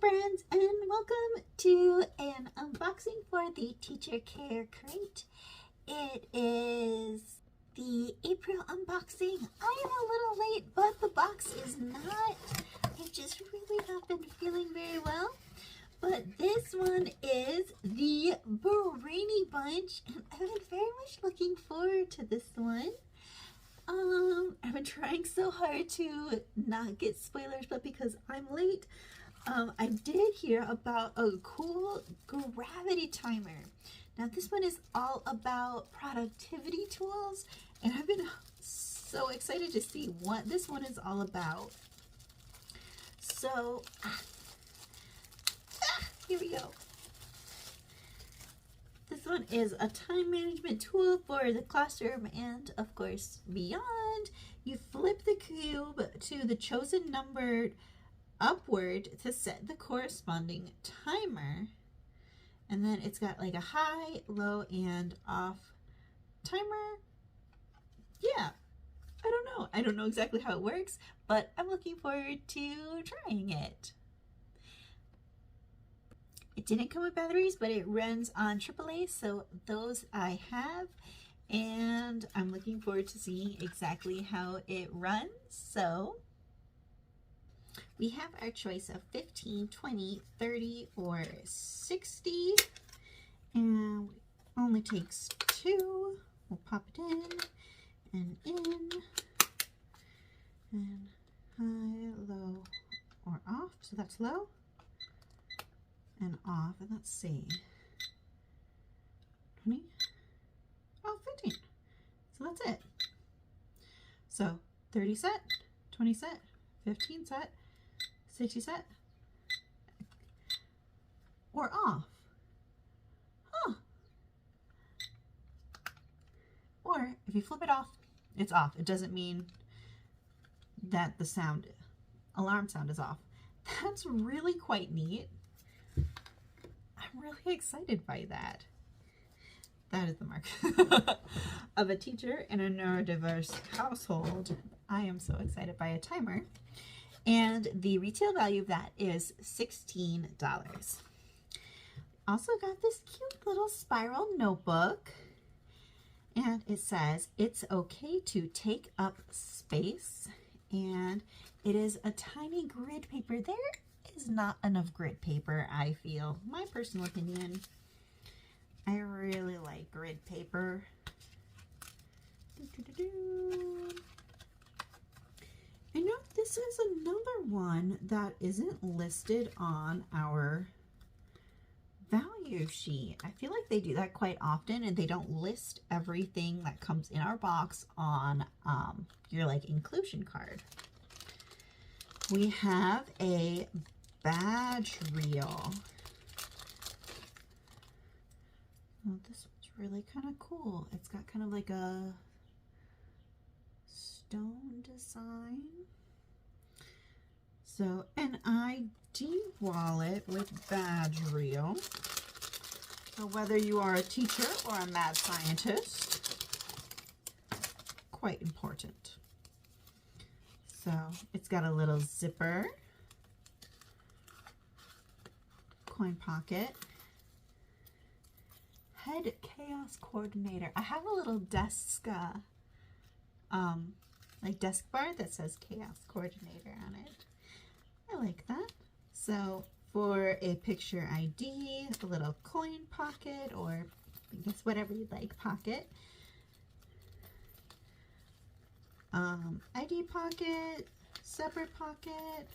friends, and welcome to an unboxing for the Teacher Care Crate. It is the April unboxing. I am a little late, but the box is not. I've just really not been feeling very well. But this one is the Brainy Bunch, and I've been very much looking forward to this one. I've been trying so hard to not get spoilers, but because I'm late, I did hear about a cool gravity timer. Now this one is all about productivity tools, and I've been so excited to see what this one is all about. So, here we go. This one is a time management tool for the classroom and, of course, beyond. You flip the cube to the chosen number upward to set the corresponding timer. And then it's got like a high, low, and off timer. Yeah, I don't know. I don't know exactly how it works, but I'm looking forward to trying it. It didn't come with batteries, but it runs on AAA, so those I have, and I'm looking forward to seeing exactly how it runs. So we have our choice of 15, 20, 30, or 60, and it only takes 2. We'll pop it in, and high, low, or off. So that's low and off, and let's see, 20, oh, 15. So that's it. So 30 set, 20 set, 15 set, 60 set, or off. Huh. Or if you flip it off, it's off. It doesn't mean that the alarm sound is off. That's really quite neat. I'm really excited by that. That is the mark of a teacher in a neurodiverse household. I am so excited by a timer. And the retail value of that is $16. Also got this cute little spiral notebook. And it says, it's okay to take up space. And it is a tiny grid paper. There is not enough grid paper, I feel. My personal opinion. I really like grid paper. I know this is another one that isn't listed on our value sheet. I feel like they do that quite often, and they don't list everything that comes in our box on your like inclusion card. We have a badge reel. Oh, this one's really kind of cool. It's got kind of like a stone design. So an ID wallet with badge reel. So whether you are a teacher or a mad scientist, quite important. So it's got a little zipper, coin pocket, head chaos coordinator. I have a little desk, like desk bar that says chaos coordinator on it. I like that. So for a picture ID, a little coin pocket, or I guess whatever you'd like pocket. ID pocket, separate pocket,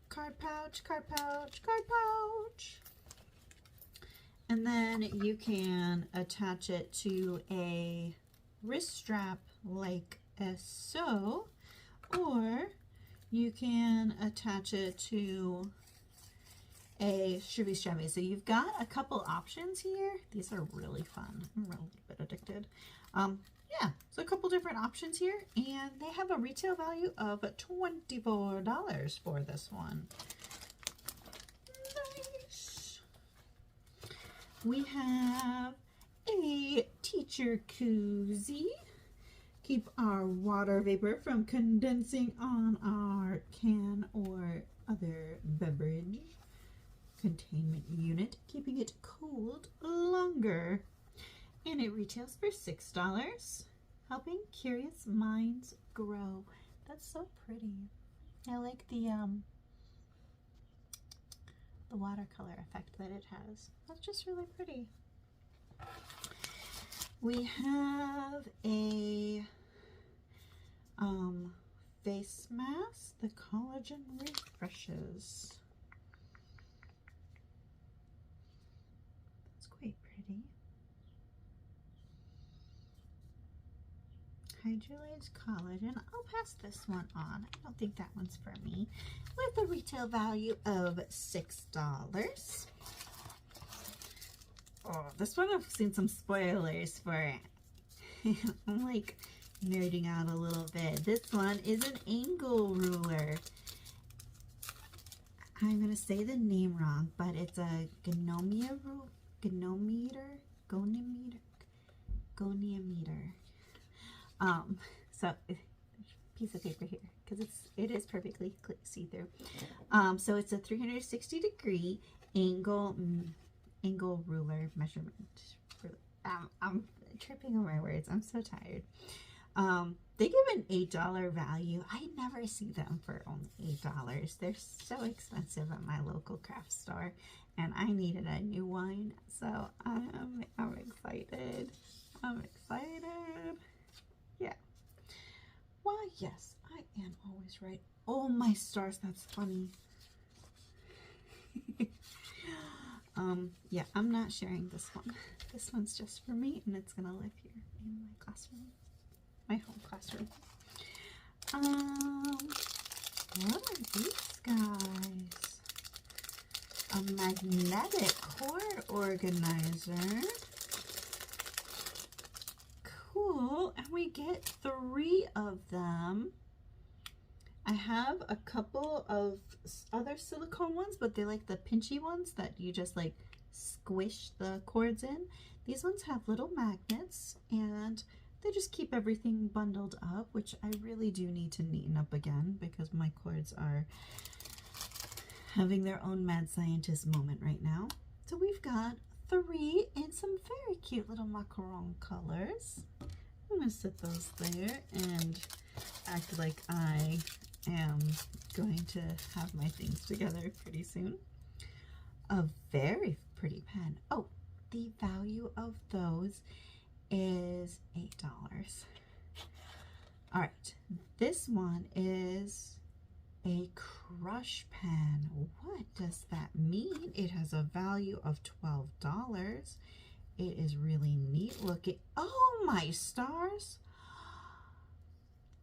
card pouch, card pouch, card pouch. And then you can attach it to a wrist strap like so, or you can attach it to a shivvy stravy. So you've got a couple options here. These are really fun. I'm a little bit addicted. Yeah, so a couple different options here, and they have a retail value of $24 for this one. Nice. We have a teacher koozie. Keep our water vapor from condensing on our can or other beverage. retails for $6. Helping curious minds grow. That's so pretty. I like the watercolor effect that it has. That's just really pretty. We have a face mask, the collagen refreshes. That's quite pretty. Hydrolyzed collagen. I'll pass this one on. I don't think that one's for me. With a retail value of $6. Oh, this one I've seen some spoilers for it. I'm like nerding out a little bit. This one is an angle ruler. I'm gonna say the name wrong, but it's a goniometer. So piece of paper here because it is perfectly see-through. So it's a 360-degree angle ruler measurement. I'm tripping over my words. I'm so tired. They give an $8 value. I never see them for only $8. They're so expensive at my local craft store, and I needed a new one, so I'm excited. I'm excited. Yeah. Why, yes, I am always right. Oh my stars, that's funny. Yeah, I'm not sharing this one. This one's just for me, and it's gonna live here in my classroom, my home classroom. What are these guys? A magnetic cord organizer. Cool, and we get 3 of them. I have a couple of other silicone ones, but they're like the pinchy ones that you just like squish the cords in. These ones have little magnets, and they just keep everything bundled up, which I really do need to neaten up again because my cords are having their own mad scientist moment right now. So we've got 3 in some very cute little macaron colors. I'm gonna set those there and act like I am going to have my things together pretty soon. A very pretty pen. Oh, the value of those is $8. All right, this one is a crush pen. What does that mean? It has a value of $12. It is really neat looking. Oh my stars.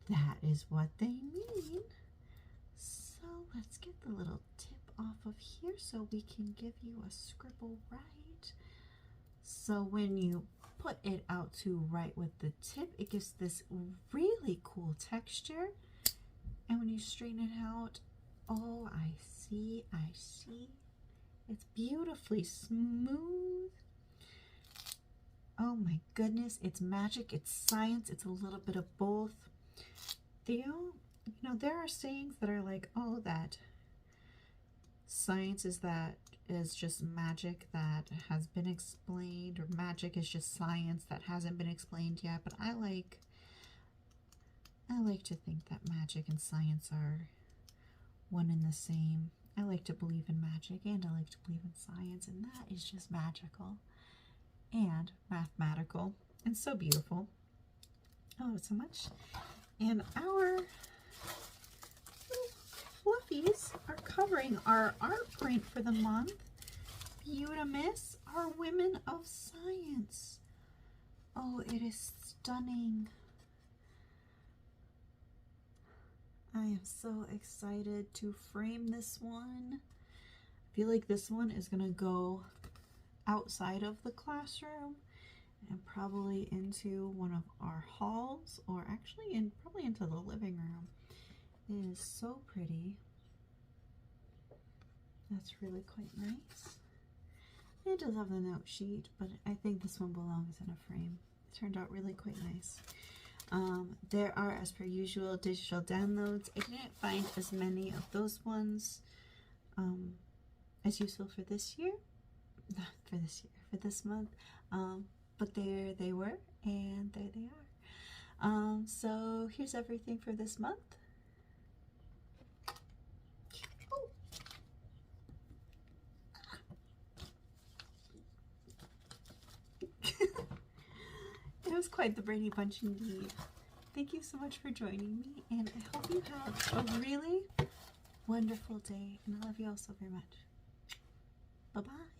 That is what they mean. So let's get the little tip off of here so we can give you a scribble right. So when you put it out to write with the tip, it gives this really cool texture. And when you straighten it out, oh, I see. It's beautifully smooth. Oh my goodness, it's magic, it's science, it's a little bit of both. There are sayings that are like, oh, that science is just magic that has been explained, or magic is just science that hasn't been explained yet. But I like to think that magic and science are one and the same. I like to believe in magic, and I like to believe in science, and that is just magical and mathematical and so beautiful. I love it so much. And our fluffies are covering our art print for the month. Beautimiss, our Women of Science. Oh, it is stunning. I am so excited to frame this one. I feel like this one is gonna go outside of the classroom and probably into one of our halls, or actually probably into the living room. It is so pretty. That's really quite nice. It does have the note sheet, but I think this one belongs in a frame. It turned out really quite nice. There are, as per usual, digital downloads. I didn't find as many of those ones as useful for this year. Not for this year, for this month. But there they were, there they are. So here's everything for this month. Oh. It was quite the Brainy Bunch indeed. Thank you so much for joining me, and I hope you have a really wonderful day, and I love you all so very much. Bye-bye.